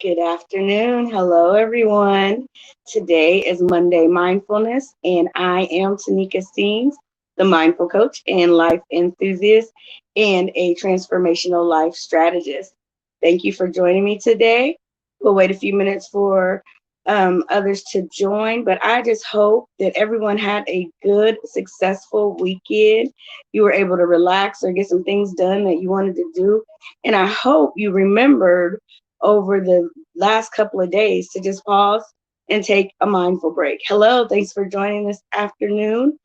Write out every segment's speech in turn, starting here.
Good afternoon. Hello, everyone. Today is Monday Mindfulness, and I am Tanika Steens, the mindful coach and life enthusiast and a transformational life strategist. Thank you for joining me today. We'll wait a few minutes for others to join, but I just hope that everyone had a good, successful weekend. You were able to relax or get some things done that you wanted to do. And I hope you remembered over the last couple of days to just pause and take a mindful break. Hello, thanks for joining this afternoon.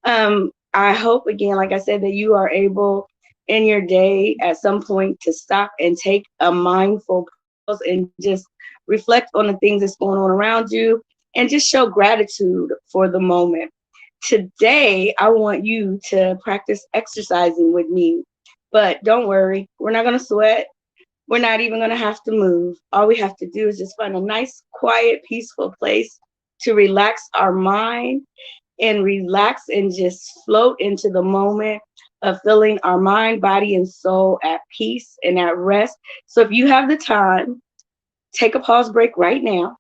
I hope, again, like I said, that you are able in your day at some point to stop and take a mindful pause and just reflect on the things that's going on around you and just show gratitude for the moment. Today, I want you to practice exercising with me, but don't worry, we're not going to sweat. We're not even going to have to move. All we have to do is just find a nice, quiet, peaceful place to relax our mind and relax and just float into the moment of feeling our mind, body, and soul at peace and at rest. So if you have the time, take a pause break right now.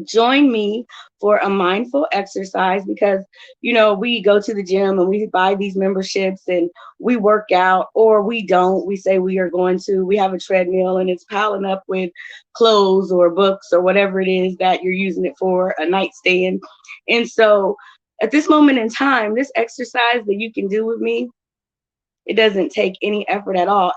Join me for a mindful exercise because we go to the gym and we buy these memberships and we work out, or we don't. We say we are going to, we have a treadmill and it's piling up with clothes or books or whatever it is that you're using it for, a nightstand. And so at this moment in time, this exercise that you can do with me, it doesn't take any effort at all.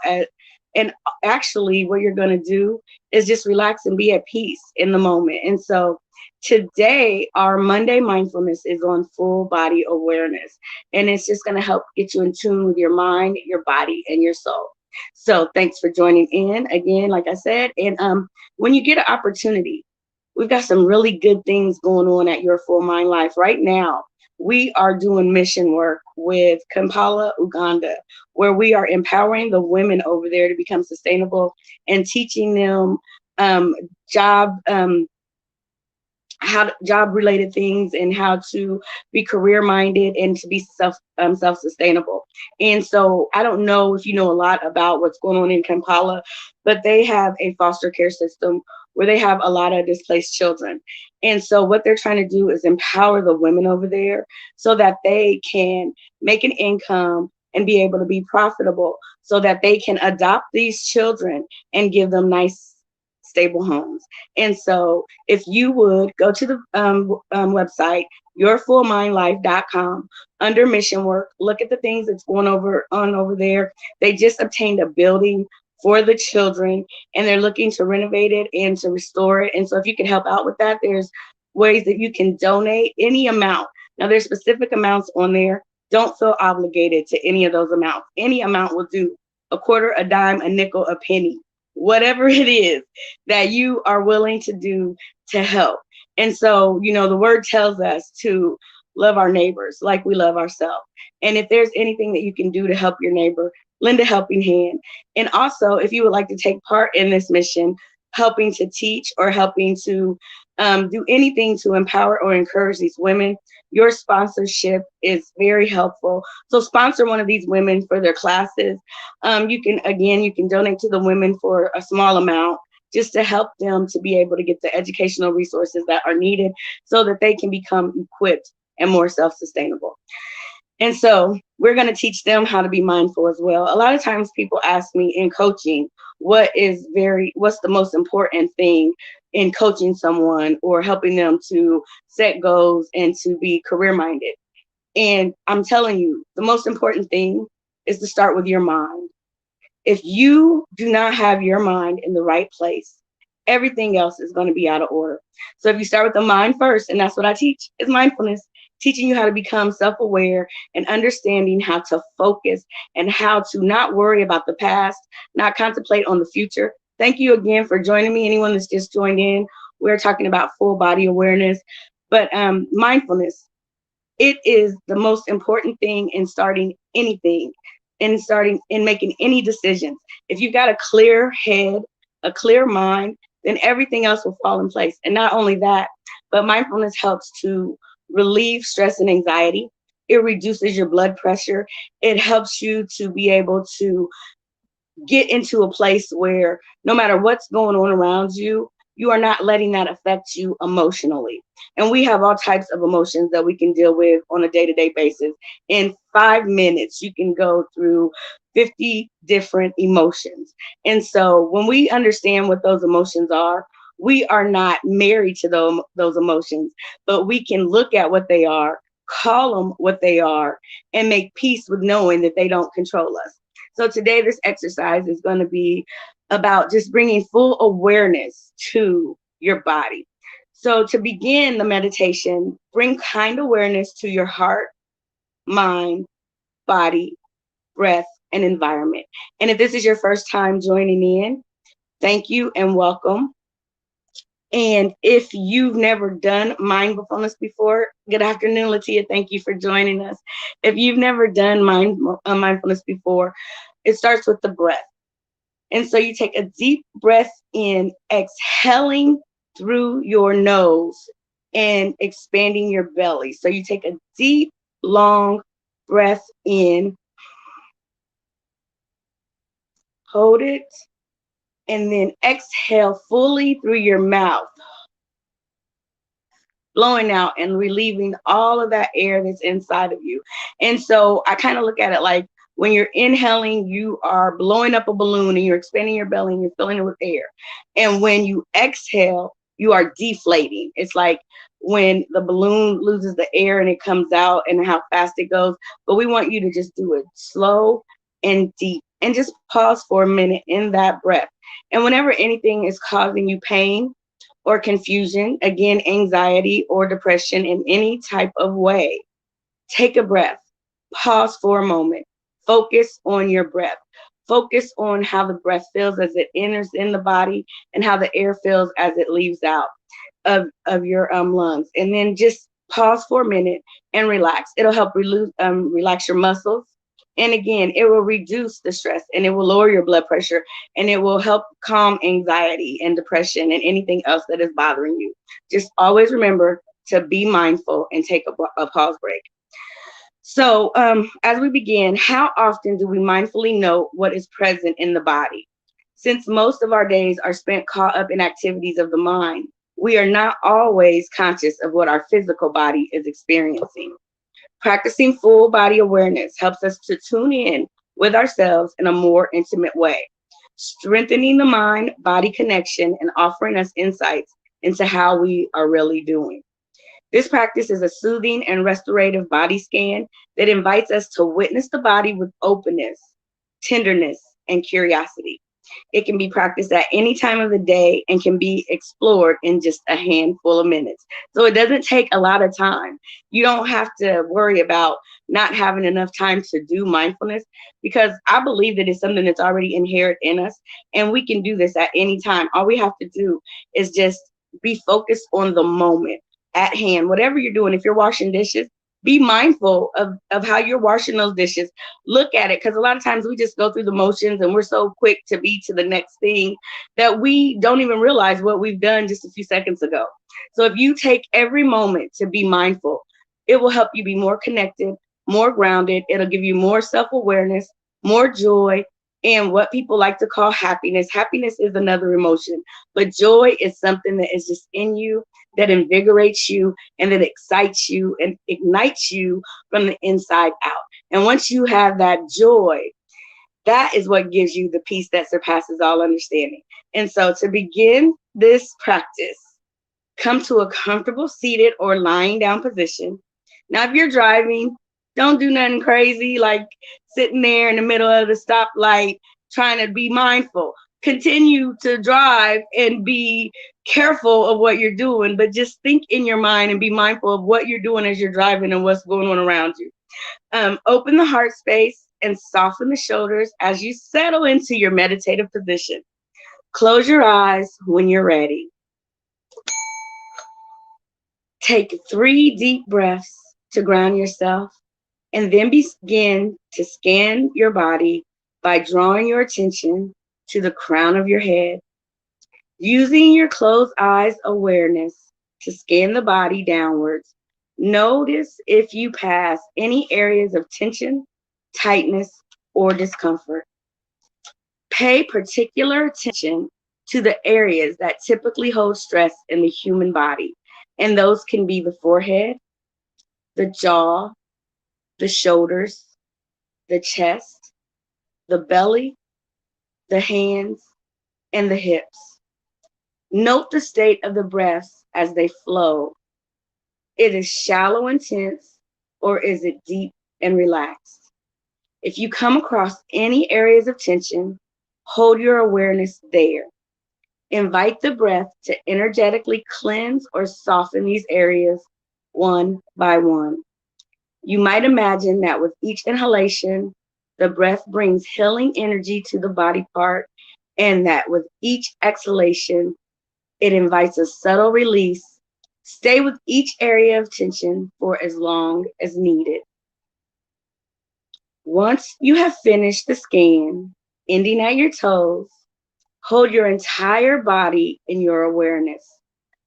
And actually, what you're going to do is just relax and be at peace in the moment. And so today, our Monday mindfulness is on full body awareness. And it's just going to help get you in tune with your mind, your body, and your soul. So thanks for joining in again, like I said. And when you get an opportunity, we've got some really good things going on at Your Full Mind Life right now. We are doing mission work with Kampala, Uganda, where we are empowering the women over there to become sustainable and teaching them job job related things and how to be career minded and to be self sustainable. And so I don't know if you know a lot about what's going on in Kampala, but they have a foster care system where they have a lot of displaced children. And so what they're trying to do is empower the women over there so that they can make an income and be able to be profitable so that they can adopt these children and give them nice stable homes. And so if you would go to the website, yourfullmindlife.com, under mission work, look at the things that's going on over there. They just obtained a building for the children and they're looking to renovate it and to restore it. And so if you can help out with that, there's ways that you can donate any amount. Now there's specific amounts on there. Don't feel obligated to any of those amounts. Any amount will do: a quarter, a dime, a nickel, a penny, whatever it is that you are willing to do to help. And so, the word tells us to love our neighbors like we love ourselves. And if there's anything that you can do to help your neighbor, lend a helping hand. And also, if you would like to take part in this mission, helping to teach or helping to do anything to empower or encourage these women, your sponsorship is very helpful. So sponsor one of these women for their classes. You can donate to the women for a small amount just to help them to be able to get the educational resources that are needed so that they can become equipped and more self-sustainable. And so we're going to teach them how to be mindful as well. A lot of times people ask me in coaching, what's the most important thing in coaching someone or helping them to set goals and to be career minded. And I'm telling you, the most important thing is to start with your mind. If you do not have your mind in the right place, everything else is going to be out of order. So if you start with the mind first, and that's what I teach, is mindfulness, teaching you how to become self-aware and understanding how to focus and how to not worry about the past, not contemplate on the future. Thank you again for joining me. Anyone that's just joined in, we're talking about full body awareness, but mindfulness, it is the most important thing in starting anything, in making any decisions. If you've got a clear head, a clear mind, then everything else will fall in place. And not only that, but mindfulness helps to relieve stress and anxiety. It reduces your blood pressure. It helps you to be able to get into a place where no matter what's going on around you, you are not letting that affect you emotionally. And we have all types of emotions that we can deal with on a day-to-day basis. In 5 minutes, you can go through 50 different emotions. And so when we understand what those emotions are, we are not married to those emotions, but we can look at what they are, call them what they are, and make peace with knowing that they don't control us. So today, this exercise is going to be about just bringing full awareness to your body. So to begin the meditation, bring kind awareness to your heart, mind, body, breath, and environment. And if this is your first time joining in, thank you and welcome. And if you've never done mindfulness before, good afternoon, Latia. Thank you for joining us. If you've never done mindfulness before, it starts with the breath. And so you take a deep breath in, exhaling through your nose and expanding your belly. So you take a deep, long breath in, hold it, and then exhale fully through your mouth, blowing out and relieving all of that air that's inside of you. And so I kind of look at it like when you're inhaling, you are blowing up a balloon and you're expanding your belly and you're filling it with air. And when you exhale, you are deflating. It's like when the balloon loses the air and it comes out and how fast it goes. But we want you to just do it slow and deep and just pause for a minute in that breath. And whenever anything is causing you pain, or confusion, again, anxiety or depression in any type of way, take a breath, pause for a moment, focus on your breath. Focus on how the breath feels as it enters in the body and how the air feels as it leaves out of your lungs. And then just pause for a minute and relax. It'll help relax your muscles. And again, it will reduce the stress and it will lower your blood pressure and it will help calm anxiety and depression and anything else that is bothering you. Just always remember to be mindful and take a pause break. So, as we begin, how often do we mindfully note what is present in the body? Since most of our days are spent caught up in activities of the mind, we are not always conscious of what our physical body is experiencing. Practicing full body awareness helps us to tune in with ourselves in a more intimate way, strengthening the mind body connection and offering us insights into how we are really doing. This practice is a soothing and restorative body scan that invites us to witness the body with openness, tenderness, and curiosity. It can be practiced at any time of the day and can be explored in just a handful of minutes. So it doesn't take a lot of time. You don't have to worry about not having enough time to do mindfulness because I believe that it's something that's already inherent in us and we can do this at any time. All we have to do is just be focused on the moment at hand. Whatever you're doing, if you're washing dishes, be mindful of how you're washing those dishes. Look at it because a lot of times we just go through the motions and we're so quick to be to the next thing that we don't even realize what we've done just a few seconds ago. So if you take every moment to be mindful, it will help you be more connected, more grounded. It'll give you more self-awareness, more joy, and what people like to call happiness. Happiness is another emotion, but joy is something that is just in you, that invigorates you and that excites you and ignites you from the inside out. And once you have that joy, that is what gives you the peace that surpasses all understanding. And so to begin this practice, come to a comfortable seated or lying down position. Now, if you're driving, don't do nothing crazy like sitting there in the middle of the stoplight trying to be mindful. Continue to drive and be careful of what you're doing, but just think in your mind and be mindful of what you're doing as you're driving and what's going on around you. Open the heart space and soften the shoulders as you settle into your meditative position. Close your eyes when you're ready. Take 3 deep breaths to ground yourself and then begin to scan your body by drawing your attention to the crown of your head. Using your closed eyes awareness to scan the body downwards, notice if you pass any areas of tension, tightness, or discomfort. Pay particular attention to the areas that typically hold stress in the human body. And those can be the forehead, the jaw, the shoulders, the chest, the belly, the hands, and the hips. Note the state of the breaths as they flow. It is shallow and tense, or is it deep and relaxed? If you come across any areas of tension, hold your awareness there. Invite the breath to energetically cleanse or soften these areas one by one. You might imagine that with each inhalation, the breath brings healing energy to the body part, and that with each exhalation, it invites a subtle release. Stay with each area of tension for as long as needed. Once you have finished the scan, ending at your toes, hold your entire body in your awareness.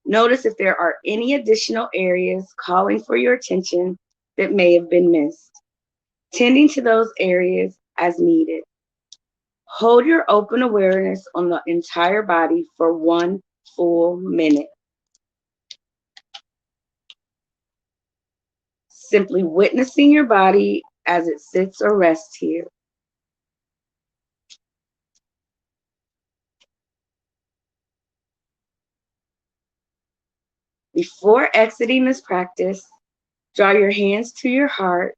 Notice if there are any additional areas calling for your attention that may have been missed. Tending to those areas as needed. Hold your open awareness on the entire body for 1 full minute. Simply witnessing your body as it sits or rests here. Before exiting this practice, draw your hands to your heart.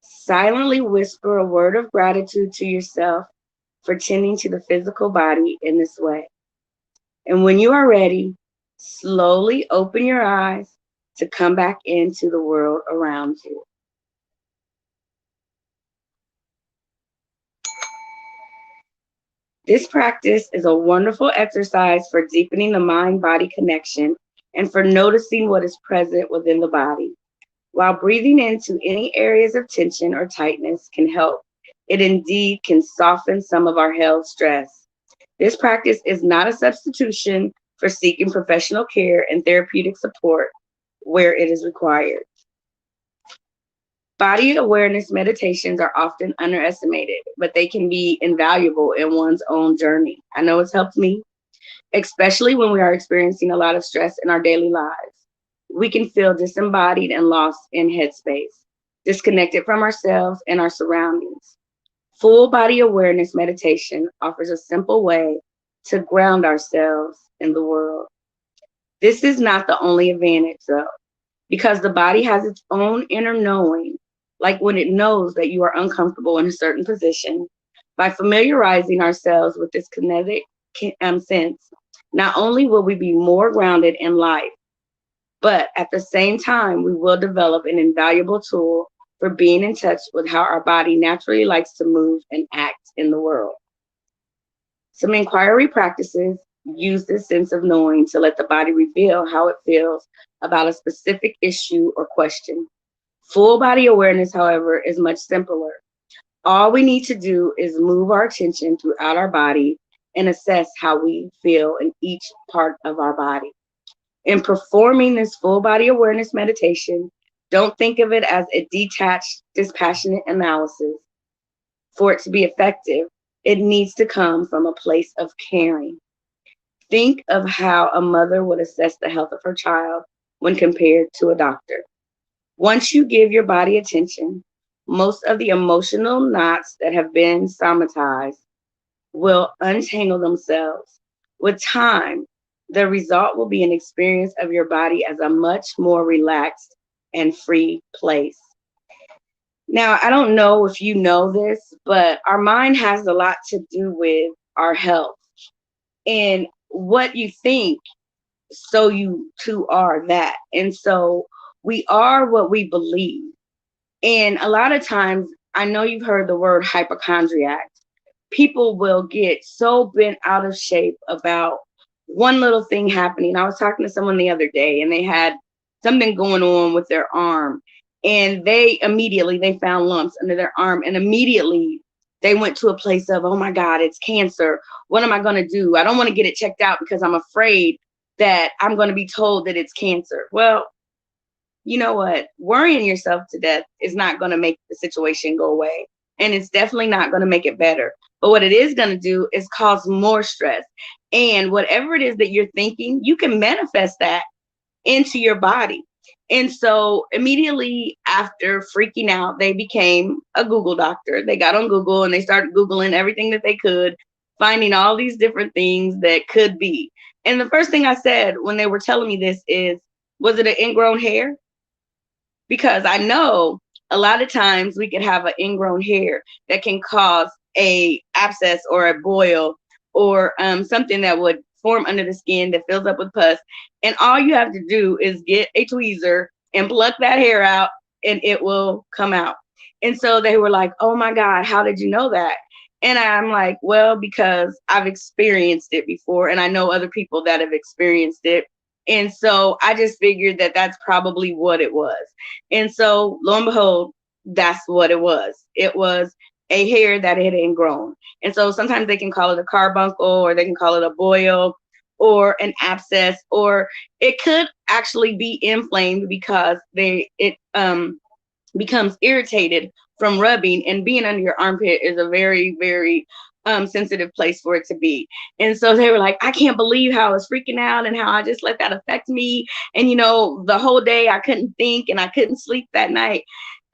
Silently whisper a word of gratitude to yourself for tending to the physical body in this way. And when you are ready, slowly open your eyes to come back into the world around you. This practice is a wonderful exercise for deepening the mind-body connection and for noticing what is present within the body. While breathing into any areas of tension or tightness can help, it indeed can soften some of our held stress. This practice is not a substitution for seeking professional care and therapeutic support where it is required. Body awareness meditations are often underestimated, but they can be invaluable in one's own journey. I know it's helped me, especially when we are experiencing a lot of stress in our daily lives. We can feel disembodied and lost in headspace, disconnected from ourselves and our surroundings. Full body awareness meditation offers a simple way to ground ourselves in the world. This is not the only advantage, though, because the body has its own inner knowing, like when it knows that you are uncomfortable in a certain position. By familiarizing ourselves with this kinetic sense, not only will we be more grounded in life, but at the same time, we will develop an invaluable tool for being in touch with how our body naturally likes to move and act in the world. Some inquiry practices use this sense of knowing to let the body reveal how it feels about a specific issue or question. Full body awareness, however, is much simpler. All we need to do is move our attention throughout our body and assess how we feel in each part of our body. In performing this full body awareness meditation, don't think of it as a detached, dispassionate analysis. For it to be effective, it needs to come from a place of caring. Think of how a mother would assess the health of her child when compared to a doctor. Once you give your body attention, most of the emotional knots that have been somatized will untangle themselves. With time, the result will be an experience of your body as a much more relaxed and free place. Now, I don't know if you know this, but our mind has a lot to do with our health. And what you think, so you too are that. And so we are what we believe. And a lot of times, I know you've heard the word hypochondriac. People will get so bent out of shape about one little thing happening. I was talking to someone the other day and they had something going on with their arm, and they found lumps under their arm, and immediately they went to a place of, oh my God, it's cancer. What am I going to do? I don't want to get it checked out because I'm afraid that I'm going to be told that it's cancer. Well, you know what? Worrying yourself to death is not going to make the situation go away. And it's definitely not going to make it better. But what it is going to do is cause more stress. And whatever it is that you're thinking, you can manifest that into your body. And so immediately after freaking out, they became a Google doctor. They got on Google and they started Googling everything that they could, finding all these different things that could be. And the first thing I said when they were telling me this is, was it an ingrown hair? Because I know a lot of times we could have an ingrown hair that can cause a abscess or a boil or something that would form under the skin that fills up with pus. And all you have to do is get a tweezer and pluck that hair out and it will come out. And so they were like, oh my God, how did you know that? And I'm like, well, because I've experienced it before and I know other people that have experienced it. And so I just figured that that's probably what it was. And so lo and behold, that's what it was. It was a hair that had ingrown. And so sometimes they can call it a carbuncle or they can call it a boil or an abscess, or it could actually be inflamed because it becomes irritated from rubbing, and being under your armpit is a very, very sensitive place for it to be. And so they were like, I can't believe how I was freaking out and how I just let that affect me. And, the whole day I couldn't think and I couldn't sleep that night.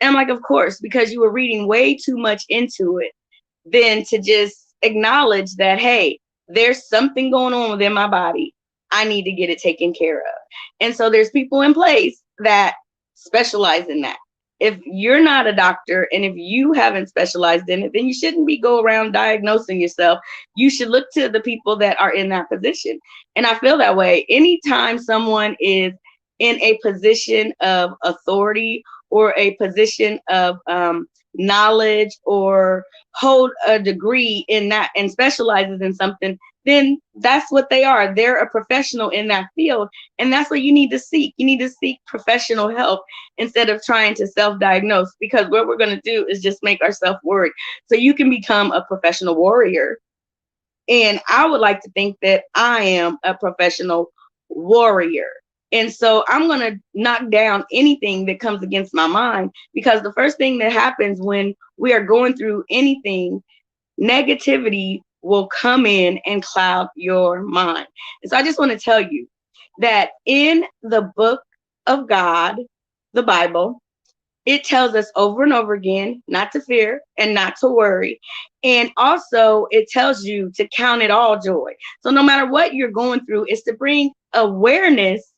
And I'm like, of course, because you were reading way too much into it than to just acknowledge that, hey, there's something going on within my body. I need to get it taken care of. And so there's people in place that specialize in that. If you're not a doctor and if you haven't specialized in it, then you shouldn't be go around diagnosing yourself. You should look to the people that are in that position. And I feel that way. Anytime someone is in a position of authority or a position of knowledge or hold a degree in that and specializes in something, then that's what they are. They're a professional in that field. And that's what you need to seek. You need to seek professional help instead of trying to self-diagnose, because what we're going to do is just make ourselves worry. So you can become a professional warrior. And I would like to think that I am a professional warrior. And so I'm going to knock down anything that comes against my mind, because the first thing that happens when we are going through anything, negativity will come in and cloud your mind. And so I just want to tell you that in the book of God, the Bible, it tells us over and over again not to fear and not to worry. And also it tells you to count it all joy. So no matter what you're going through, it's to bring awareness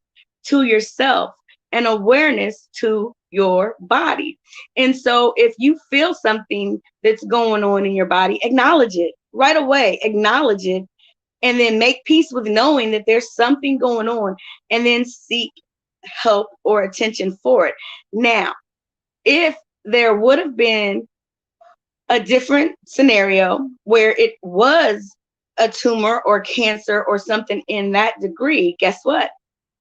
to yourself and awareness to your body. And so if you feel something that's going on in your body, acknowledge it right away, acknowledge it, and then make peace with knowing that there's something going on, and then seek help or attention for it. Now, if there would have been a different scenario where it was a tumor or cancer or something in that degree, guess what?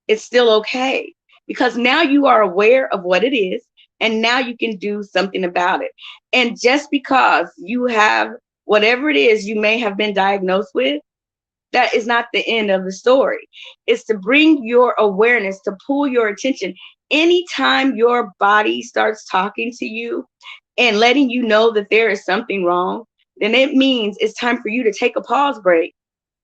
It's still okay, because now you are aware of what it is and now you can do something about it. And just because you have whatever it is you may have been diagnosed with, that is not the end of the story. It's to bring your awareness, to pull your attention. Anytime your body starts talking to you and letting you know that there is something wrong, then it means it's time for you to take a pause break.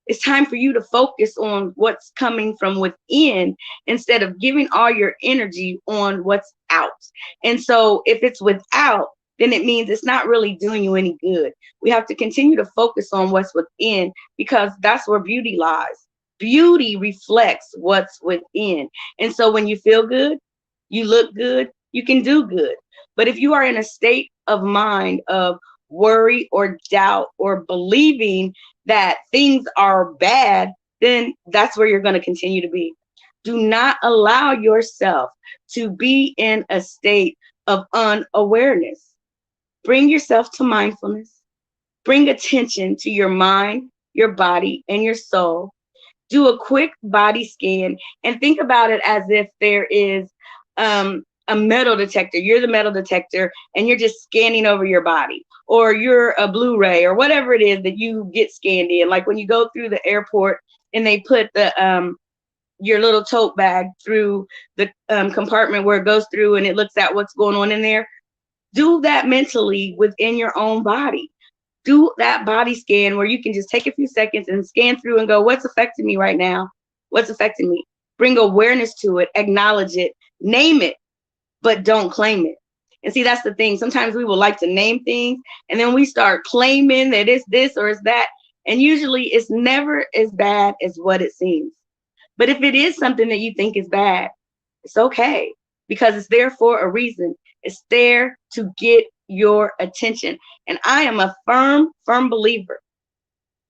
It's time for you to focus on what's coming from within instead of giving all your energy on what's out. And so if it's without, then it means it's not really doing you any good. We have to continue to focus on what's within, because that's where beauty lies. Beauty reflects what's within. And so when you feel good, you look good, you can do good. But if you are in a state of mind of worry or doubt or believing that things are bad, then that's where you're going to continue to be. Do not allow yourself to be in a state of unawareness. Bring yourself to mindfulness. Bring attention to your mind, your body, and your soul. Do a quick body scan and think about it as if there is a metal detector. You're the metal detector and you're just scanning over your body, or you're a Blu-ray or whatever it is that you get scanned in. Like when you go through the airport and they put your little tote bag through the compartment where it goes through and it looks at what's going on in there. Do that mentally within your own body. do that body scan where you can just take a few seconds and scan through and go, what's affecting me right now? What's affecting me? Bring awareness to it, acknowledge it, name it, but don't claim it. And see, that's the thing. Sometimes we would like to name things and then we start claiming that it's this or it's that. And usually it's never as bad as what it seems. But if it is something that you think is bad, it's okay because it's there for a reason. It's there to get your attention. And I am a firm believer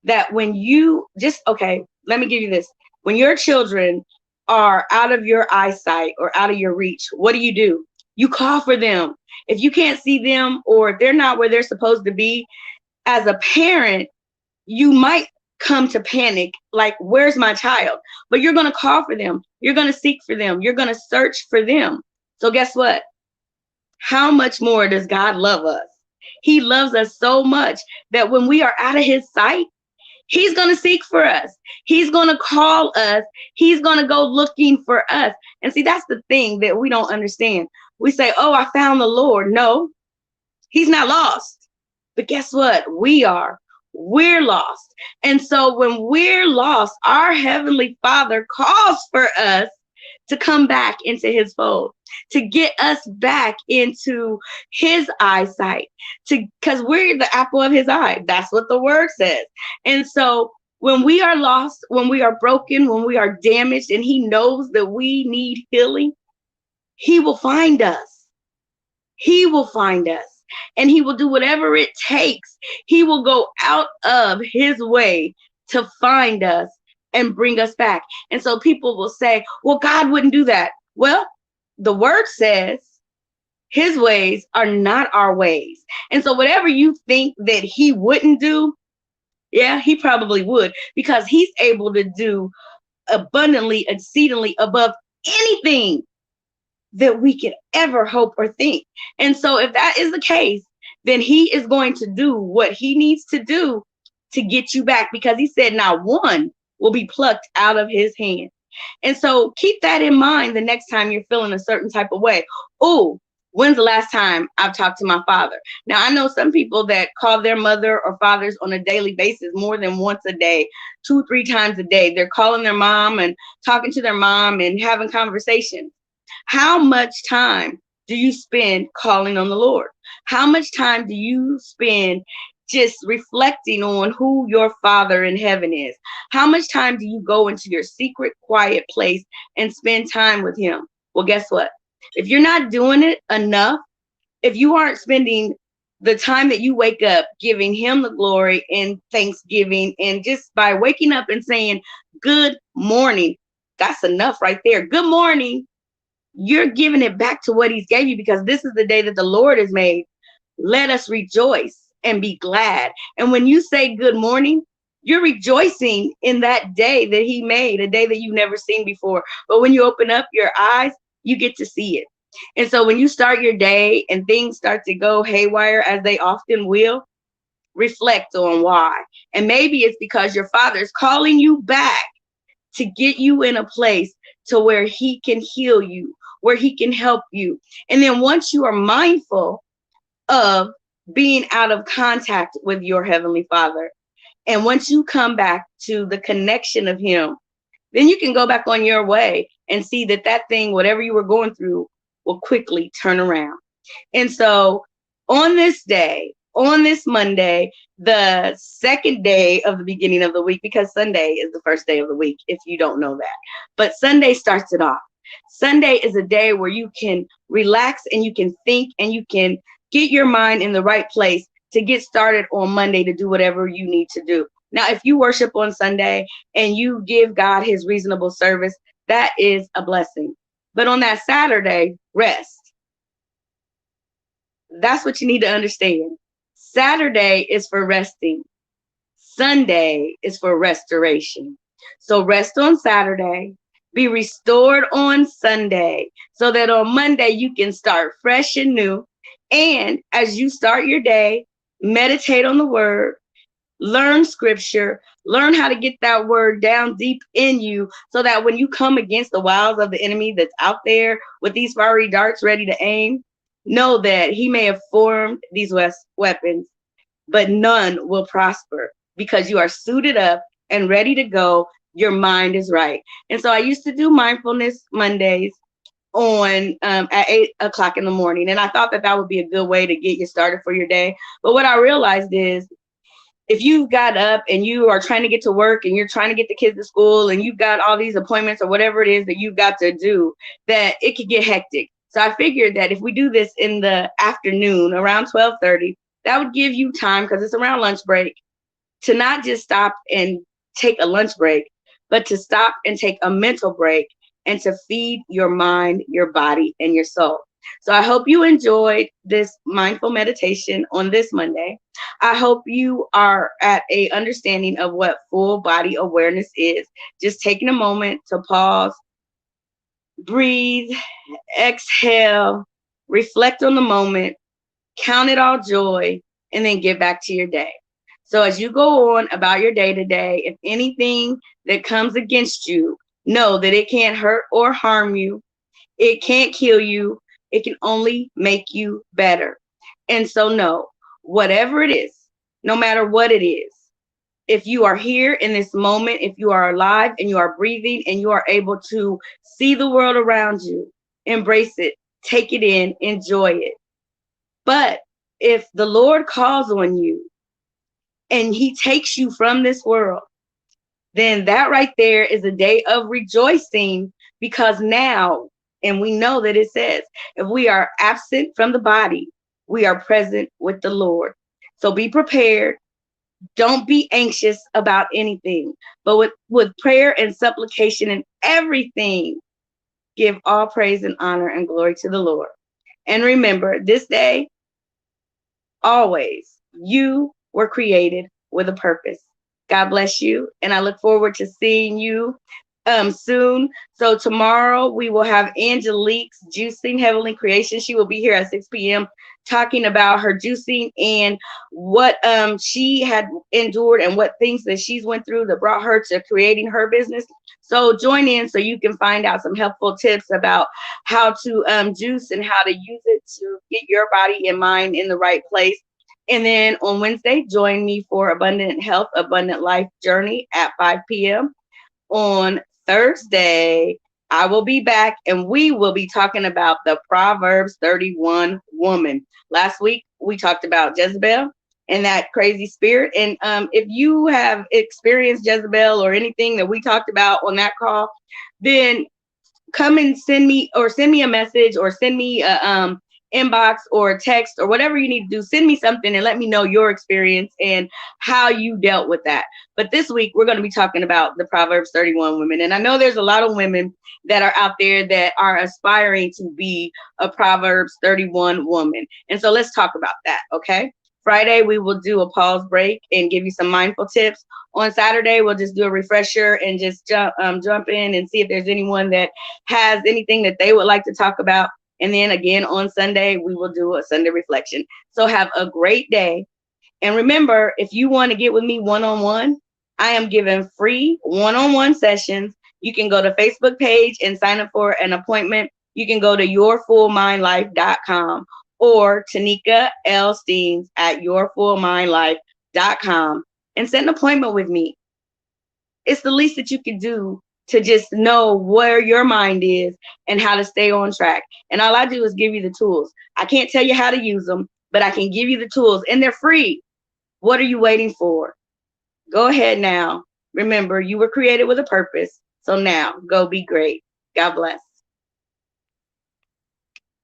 that when you just, okay, let me give you this. When your children are out of your eyesight or out of your reach, what do? You call for them. If you can't see them or they're not where they're supposed to be, as a parent, you might come to panic, like, where's my child? But you're going to call for them. You're going to seek for them. You're going to search for them. So guess what? How much more does God love us? He loves us so much that when we are out of his sight, he's going to seek for us. He's going to call us. He's going to go looking for us. And see, that's the thing that we don't understand. We say, oh, I found the Lord. No, he's not lost. But guess what? We are. We're lost. And so when we're lost, our Heavenly Father calls for us to come back into his fold, to get us back into his eyesight, because we're the apple of his eye. That's what the word says. And so when we are lost, when we are broken, when we are damaged, and he knows that we need healing, he will find us. He will find us. And he will do whatever it takes. He will go out of his way to find us and bring us back. And so people will say, well, God wouldn't do that. Well, the word says his ways are not our ways. And so whatever you think that he wouldn't do, yeah, he probably would, because he's able to do abundantly, exceedingly above anything that we could ever hope or think. And so if that is the case, then he is going to do what he needs to do to get you back, because he said not one will be plucked out of his hand. And so keep that in mind the next time you're feeling a certain type of way. Oh, when's the last time I've talked to my father? Now, I know some people that call their mother or fathers on a daily basis, more than once a day, 2-3 times a day. They're calling their mom and talking to their mom and having conversations. How much time do you spend calling on the Lord? How much time do you spend just reflecting on who your Father in heaven is? How much time do you go into your secret, quiet place and spend time with him? Well, guess what? If you're not doing it enough, if you aren't spending the time that you wake up giving him the glory and thanksgiving, and just by waking up and saying, good morning, that's enough right there. Good morning. You're giving it back to what he's gave you, because this is the day that the Lord has made. Let us rejoice and be glad. And when you say good morning, you're rejoicing in that day that he made, a day that you've never seen before. But when you open up your eyes, you get to see it. And so when you start your day and things start to go haywire, as they often will, reflect on why. And maybe it's because your Father is calling you back to get you in a place to where he can heal you, where he can help you. And then once you are mindful of being out of contact with your Heavenly Father, and once you come back to the connection of him, then you can go back on your way and see that that thing, whatever you were going through, will quickly turn around. And so on this day, on this Monday, the second day of the beginning of the week, because Sunday is the first day of the week, if you don't know that. But Sunday starts it off. Sunday is a day where you can relax and you can think and you can get your mind in the right place to get started on Monday to do whatever you need to do. Now, if you worship on Sunday and you give God his reasonable service, that is a blessing. But on that Saturday, rest. That's what you need to understand. Saturday is for resting. Sunday is for restoration. So rest on Saturday, be restored on Sunday, so that on Monday you can start fresh and new. And as you start your day, meditate on the word, learn scripture, learn how to get that word down deep in you, so that when you come against the wiles of the enemy that's out there with these fiery darts ready to aim, know that he may have formed these weapons, but none will prosper because you are suited up and ready to go. Your mind is right. And so I used to do mindfulness Mondays on at 8 o'clock in the morning. And I thought that that would be a good way to get you started for your day. But what I realized is if you got up and you are trying to get to work and you're trying to get the kids to school and you've got all these appointments or whatever it is that you've got to do, that it could get hectic. So I figured that if we do this in the afternoon around 12:30, that would give you time because it's around lunch break to not just stop and take a lunch break, but to stop and take a mental break and to feed your mind, your body, and your soul. So I hope you enjoyed this mindful meditation on this Monday. I hope you are at a understanding of what full body awareness is. Just taking a moment to pause, breathe, exhale, reflect on the moment, count it all joy, and then get back to your day. So as you go on about your day to day, if anything that comes against you, know that it can't hurt or harm you. It can't kill you. It can only make you better. And so know, whatever it is, no matter what it is, if you are here in this moment, if you are alive and you are breathing and you are able to see the world around you, embrace it, take it in, enjoy it. But if the Lord calls on you and he takes you from this world, then that right there is a day of rejoicing because now, and we know that it says, if we are absent from the body, we are present with the Lord. So be prepared. Don't be anxious about anything, but with prayer and supplication and everything, give all praise and honor and glory to the Lord. And remember, this day, always, you were created with a purpose. God bless you. And I look forward to seeing you soon. So tomorrow we will have Angelique's Juicing Heavenly Creation. She will be here at 6 p.m. talking about her juicing and what she had endured and what things that she's went through that brought her to creating her business. So join in so you can find out some helpful tips about how to juice and how to use it to get your body and mind in the right place. And then on Wednesday, join me for Abundant Health, Abundant Life Journey at 5 p.m. On Thursday, I will be back and we will be talking about the Proverbs 31 woman. Last week, we talked about Jezebel and that crazy spirit. And if you have experienced Jezebel or anything that we talked about on that call, then come and send me a message or send me a inbox or a text or whatever you need to do. Send me something and let me know your experience and how you dealt with that. But this week we're going to be talking about the Proverbs 31 women. And I know there's a lot of women that are out there that are aspiring to be a Proverbs 31 woman. And so let's talk about that. Okay. Friday, we will do a pause break and give you some mindful tips. On Saturday, we'll just do a refresher and just jump in and see if there's anyone that has anything that they would like to talk about. And then again, on Sunday, we will do a Sunday reflection. So have a great day. And remember, if you want to get with me one-on-one, I am giving free one-on-one sessions. You can go to Facebook page and sign up for an appointment. You can go to yourfullmindlife.com or Tanika L. Steens at yourfullmindlife.com and set an appointment with me. It's the least that you can do to just know where your mind is and how to stay on track. And all I do is give you the tools. I can't tell you how to use them, but I can give you the tools and they're free. What are you waiting for? Go ahead now. Remember, you were created with a purpose. So now go be great. God bless.